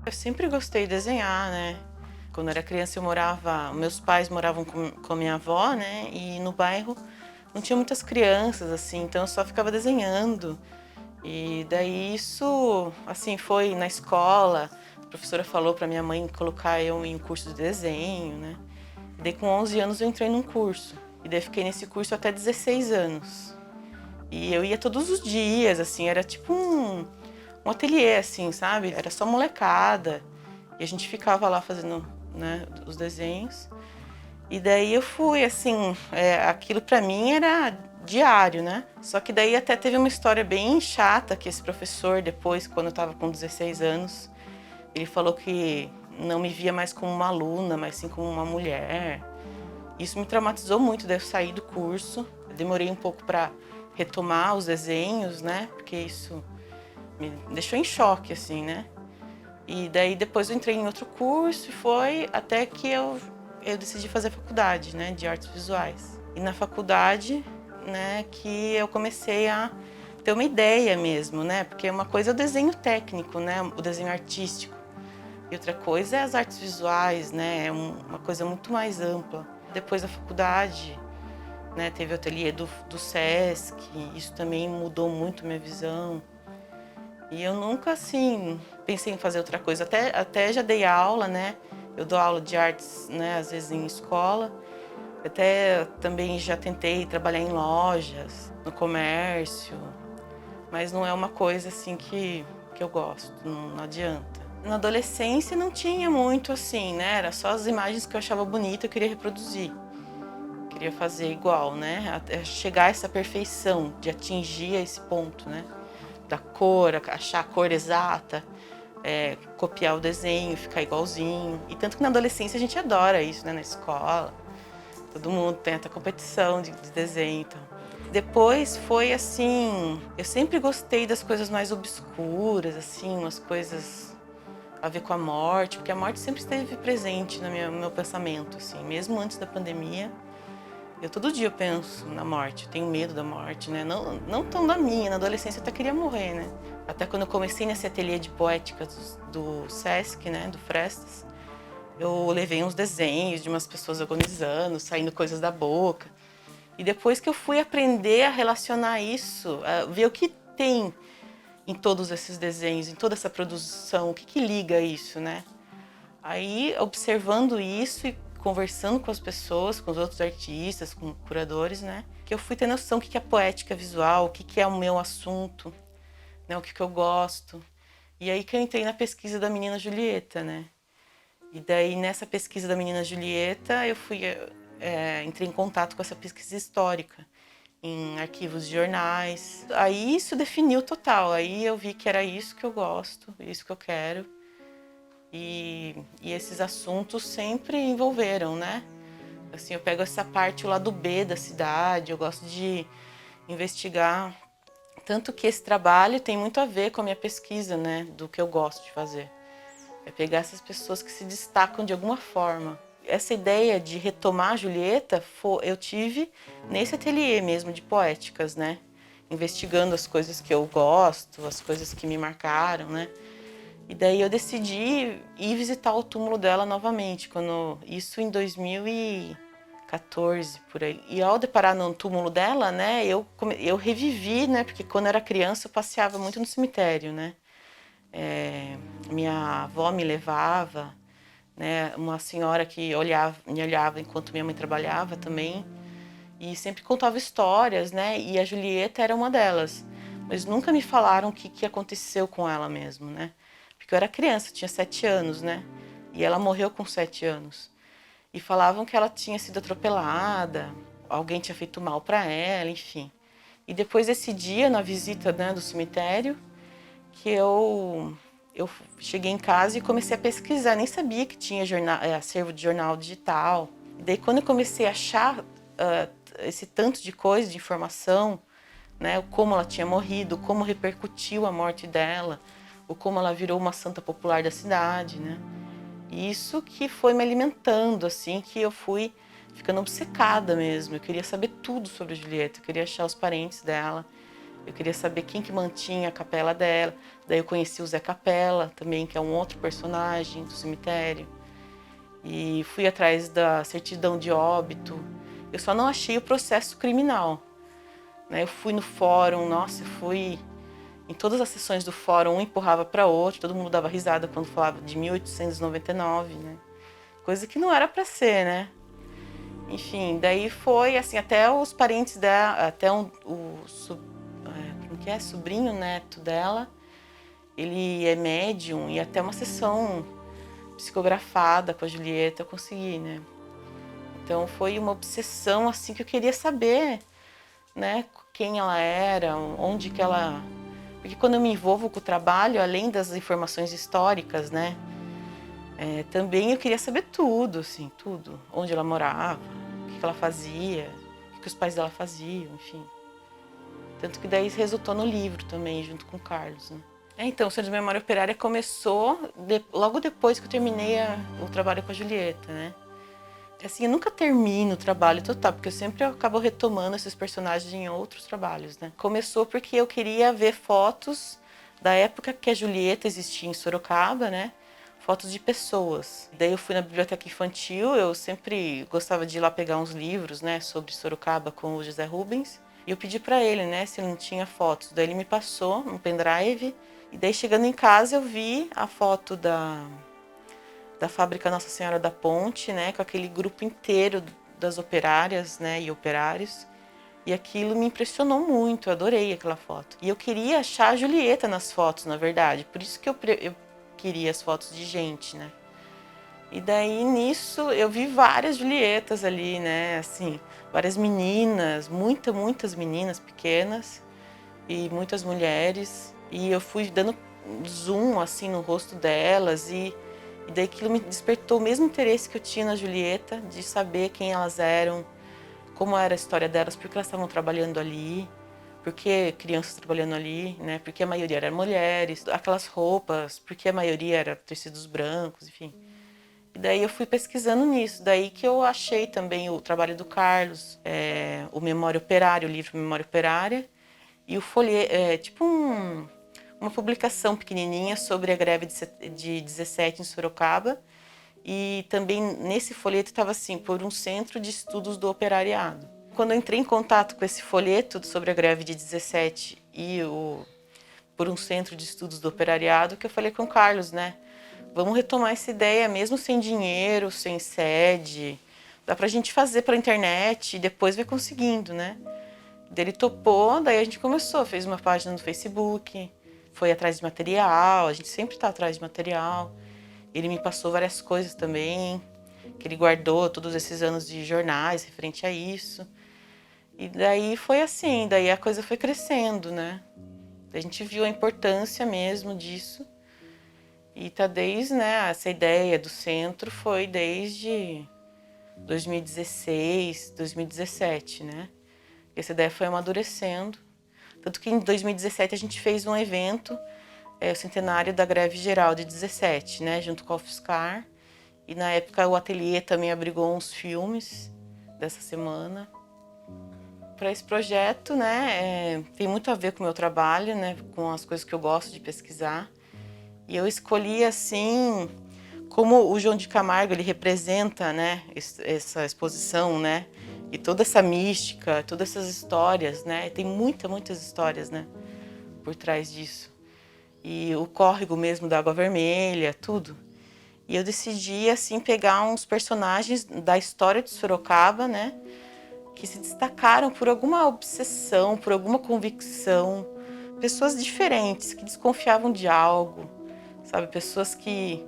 Eu sempre gostei de desenhar, né? Quando eu era criança meus pais moravam com a minha avó, né? E no bairro não tinha muitas crianças, assim, então eu só ficava desenhando. E daí isso, assim, foi na escola, a professora falou para minha mãe colocar eu em um curso de desenho, né? E daí com 11 anos eu entrei num curso. E daí fiquei nesse curso até 16 anos. E eu ia todos os dias, assim, era tipo um ateliê, assim, sabe? Era só molecada. E a gente ficava lá fazendo, né, os desenhos. E daí eu fui, assim, aquilo pra mim era diário, né? Só que daí até teve uma história bem chata que esse professor, depois, quando eu tava com 16 anos, ele falou que não me via mais como uma aluna, mas sim como uma mulher. Isso me traumatizou muito, daí eu saí do curso. Eu demorei um pouco pra retomar os desenhos, né? Porque isso me deixou em choque, assim, né? E daí depois eu entrei em outro curso e foi até que eu decidi fazer faculdade, né, de artes visuais. E na faculdade, né, que eu comecei a ter uma ideia mesmo, né? Porque uma coisa é o desenho técnico, né, o desenho artístico. E outra coisa é as artes visuais, né? É uma coisa muito mais ampla. Depois da faculdade, né, teve o ateliê do Sesc, isso também mudou muito minha visão. E eu nunca, assim, pensei em fazer outra coisa. Até já dei aula, né? Eu dou aula de artes, né, às vezes em escola. Até também já tentei trabalhar em lojas, no comércio. Mas não é uma coisa, assim, que eu gosto, não adianta. Na adolescência não tinha muito, assim, né? Era só as imagens que eu achava bonita, eu queria reproduzir. Queria fazer igual, né? Até chegar a essa perfeição, de atingir esse ponto, né? Da cor, achar a cor exata, copiar o desenho, ficar igualzinho. E tanto que na adolescência a gente adora isso, né? Na escola, todo mundo tem até competição de desenho, então. Depois foi assim, eu sempre gostei das coisas mais obscuras, assim, umas coisas a ver com a morte, porque a morte sempre esteve presente no meu pensamento, assim, mesmo antes da pandemia. Todo dia eu penso na morte, eu tenho medo da morte, né? Não tão da minha, na adolescência eu até queria morrer, né? Até quando eu comecei nesse ateliê de poética do Sesc, né, do Frestas, eu levei uns desenhos de umas pessoas agonizando, saindo coisas da boca. E depois que eu fui aprender a relacionar isso, a ver o que tem em todos esses desenhos, em toda essa produção, o que liga isso, né? Aí, observando isso e conversando com as pessoas, com os outros artistas, com curadores, né? Que eu fui ter noção do que é poética visual, o que é o meu assunto, né? O que eu gosto. E aí que eu entrei na pesquisa da Menina Julieta, né? E daí, nessa pesquisa da Menina Julieta, eu entrei em contato com essa pesquisa histórica, em arquivos de jornais. Aí isso definiu total, aí eu vi que era isso que eu gosto, isso que eu quero. E esses assuntos sempre envolveram, né? Assim, eu pego essa parte lá do B da cidade, eu gosto de investigar. Tanto que esse trabalho tem muito a ver com a minha pesquisa, né? Do que eu gosto de fazer. É pegar essas pessoas que se destacam de alguma forma. Essa ideia de retomar a Julieta, eu tive nesse ateliê mesmo de poéticas, né? Investigando as coisas que eu gosto, as coisas que me marcaram, né? E daí eu decidi ir visitar o túmulo dela novamente, isso em 2014, por aí. E ao deparar no túmulo dela, né, eu revivi, né, porque quando eu era criança eu passeava muito no cemitério, né. Minha avó me levava, né, uma senhora que me olhava enquanto minha mãe trabalhava também, e sempre contava histórias, né, e a Julieta era uma delas. Mas nunca me falaram o que aconteceu com ela mesmo, né. Porque eu era criança, tinha 7 anos, né? E ela morreu com 7 anos. E falavam que ela tinha sido atropelada, alguém tinha feito mal para ela, enfim. E depois desse dia, na visita, né, do cemitério, que eu cheguei em casa e comecei a pesquisar. Nem sabia que tinha acervo de jornal digital. E daí, quando eu comecei a achar esse tanto de coisa, de informação, né? Como ela tinha morrido, como repercutiu a morte dela, ou como ela virou uma santa popular da cidade, né? E isso que foi me alimentando, assim, que eu fui ficando obcecada mesmo. Eu queria saber tudo sobre a Julieta, eu queria achar os parentes dela, eu queria saber quem que mantinha a capela dela. Daí eu conheci o Zé Capela também, que é um outro personagem do cemitério. E fui atrás da certidão de óbito. Eu só não achei o processo criminal, né? Eu fui no fórum, nossa, eu fui em todas as sessões do fórum, um empurrava para outro, todo mundo dava risada quando falava de 1899, né? Coisa que não era para ser, né? Enfim, daí foi assim, até os parentes dela, até como que é? Sobrinho neto dela, ele é médium, e até uma sessão psicografada com a Julieta eu consegui, né? Então foi uma obsessão assim que eu queria saber, né, quem ela era, onde que ela... Porque quando eu me envolvo com o trabalho, além das informações históricas, né, também eu queria saber tudo, assim, tudo. Onde ela morava, o que ela fazia, o que os pais dela faziam, enfim. Tanto que daí resultou no livro também, junto com o Carlos, né. Então, o Centro de Memória Operária começou logo depois que eu terminei o trabalho com a Julieta, né. Assim, eu nunca termino o trabalho total, porque eu sempre acabo retomando esses personagens em outros trabalhos, né. Começou porque eu queria ver fotos da época que a Julieta existia em Sorocaba, né, fotos de pessoas. Daí eu fui na biblioteca infantil, eu sempre gostava de ir lá pegar uns livros, né, sobre Sorocaba com o José Rubens. E eu pedi para ele, né, se ele não tinha fotos. Daí ele me passou um pendrive, e daí chegando em casa eu vi a foto da fábrica Nossa Senhora da Ponte, né, com aquele grupo inteiro das operárias, né, e operários. E aquilo me impressionou muito, eu adorei aquela foto. E eu queria achar a Julieta nas fotos, na verdade, por isso que eu queria as fotos de gente, né. E daí nisso eu vi várias Julietas ali, né, assim, várias meninas, muitas meninas pequenas e muitas mulheres. E eu fui dando zoom assim no rosto delas e daí aquilo me despertou o mesmo interesse que eu tinha na Julieta, de saber quem elas eram, como era a história delas, por que elas estavam trabalhando ali, por que crianças trabalhando ali, né? Porque a maioria eram mulheres, aquelas roupas, porque a maioria era tecidos brancos, enfim. E daí eu fui pesquisando nisso, daí que eu achei também o trabalho do Carlos, o Memória Operária, o livro Memória Operária, e o folheto, tipo uma publicação pequenininha sobre a greve de 17 em Sorocaba. E também nesse folheto estava assim, por um centro de estudos do operariado. Quando eu entrei em contato com esse folheto sobre a greve de 17 e por um centro de estudos do operariado, que eu falei com o Carlos, né? Vamos retomar essa ideia, mesmo sem dinheiro, sem sede. Dá pra gente fazer pela internet e depois vai conseguindo, né? Ele topou, daí a gente começou, fez uma página no Facebook, foi atrás de material, a gente sempre tá atrás de material. Ele me passou várias coisas também, que ele guardou todos esses anos de jornais referente a isso. E daí foi assim, daí a coisa foi crescendo, né? A gente viu a importância mesmo disso. E tá desde, né, essa ideia do centro foi desde 2016, 2017, né? Essa ideia foi amadurecendo. Tanto que em 2017 a gente fez um evento, o centenário da greve geral de 17, né, junto com a UFSCar. E na época o ateliê também abrigou uns filmes dessa semana. Para esse projeto, né, tem muito a ver com o meu trabalho, né, com as coisas que eu gosto de pesquisar. E eu escolhi assim, como o João de Camargo ele representa, né, essa exposição, né, e toda essa mística, todas essas histórias, né, tem muitas histórias, né, por trás disso. E o córrego mesmo da Água Vermelha, tudo. E eu decidi assim pegar uns personagens da história de Sorocaba, né, que se destacaram por alguma obsessão, por alguma convicção, pessoas diferentes que desconfiavam de algo. Sabe, pessoas que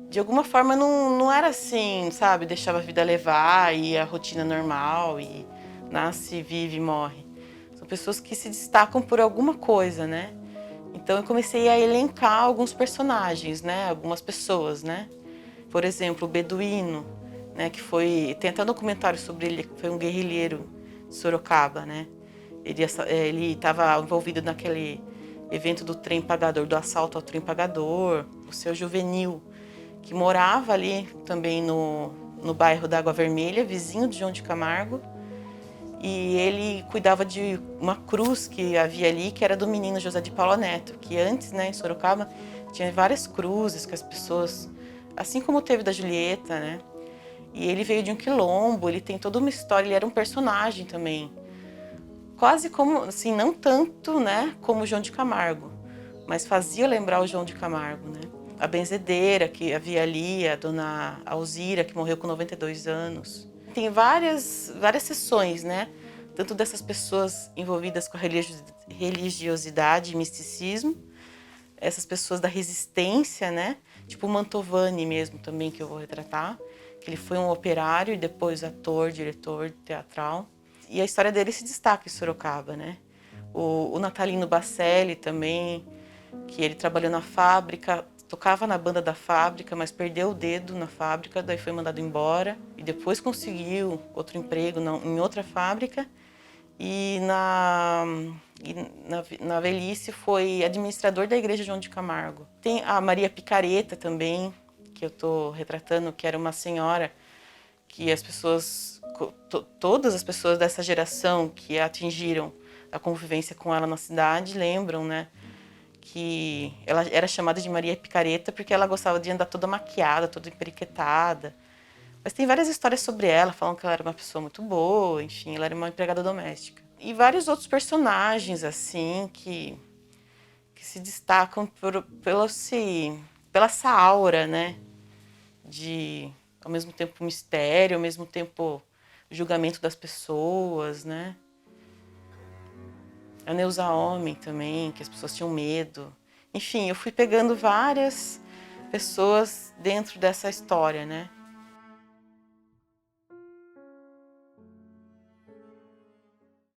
de alguma forma não era assim, sabe, deixava a vida levar e a rotina normal e nasce, vive e morre. São pessoas que se destacam por alguma coisa, né? Então eu comecei a elencar alguns personagens, né, algumas pessoas, né? Por exemplo, o Beduíno, né, que foi, tem até um documentário sobre ele, que foi um guerrilheiro de Sorocaba, né? Ele estava envolvido naquele evento do trem pagador, do assalto ao trem pagador, o Seu Juvenil, que morava ali também no bairro da Água Vermelha, vizinho de João de Camargo, e ele cuidava de uma cruz que havia ali, que era do menino José de Paula Neto, que antes, né, em Sorocaba, tinha várias cruzes que as pessoas, assim como teve da Julieta, né? E ele veio de um quilombo, ele tem toda uma história, ele era um personagem também. Quase como, assim, não tanto, né, como o João de Camargo, mas fazia lembrar o João de Camargo, né? A benzedeira que havia ali, a dona Alzira, que morreu com 92 anos. Tem várias sessões, né? Tanto dessas pessoas envolvidas com a religiosidade e misticismo, essas pessoas da resistência, né? Tipo o Mantovani mesmo também, que eu vou retratar, que ele foi um operário e depois ator, diretor teatral. E a história dele se destaca em Sorocaba, né? O Natalino Bacelli também, que ele trabalhou na fábrica, tocava na banda da fábrica, mas perdeu o dedo na fábrica, daí foi mandado embora e depois conseguiu outro emprego em outra fábrica e na velhice foi administrador da igreja João de Camargo. Tem a Maria Picareta também, que eu estou retratando, que era uma senhora que as pessoas, todas as pessoas dessa geração que atingiram a convivência com ela na cidade lembram, né? Que ela era chamada de Maria Picareta porque ela gostava de andar toda maquiada, toda emperiquetada. Mas tem várias histórias sobre ela, falam que ela era uma pessoa muito boa, enfim, ela era uma empregada doméstica. E vários outros personagens, assim, que se destacam pela essa aura, né? De, ao mesmo tempo, mistério, ao mesmo tempo, julgamento das pessoas, né? A Neuza Homem também, que as pessoas tinham medo. Enfim, eu fui pegando várias pessoas dentro dessa história, né?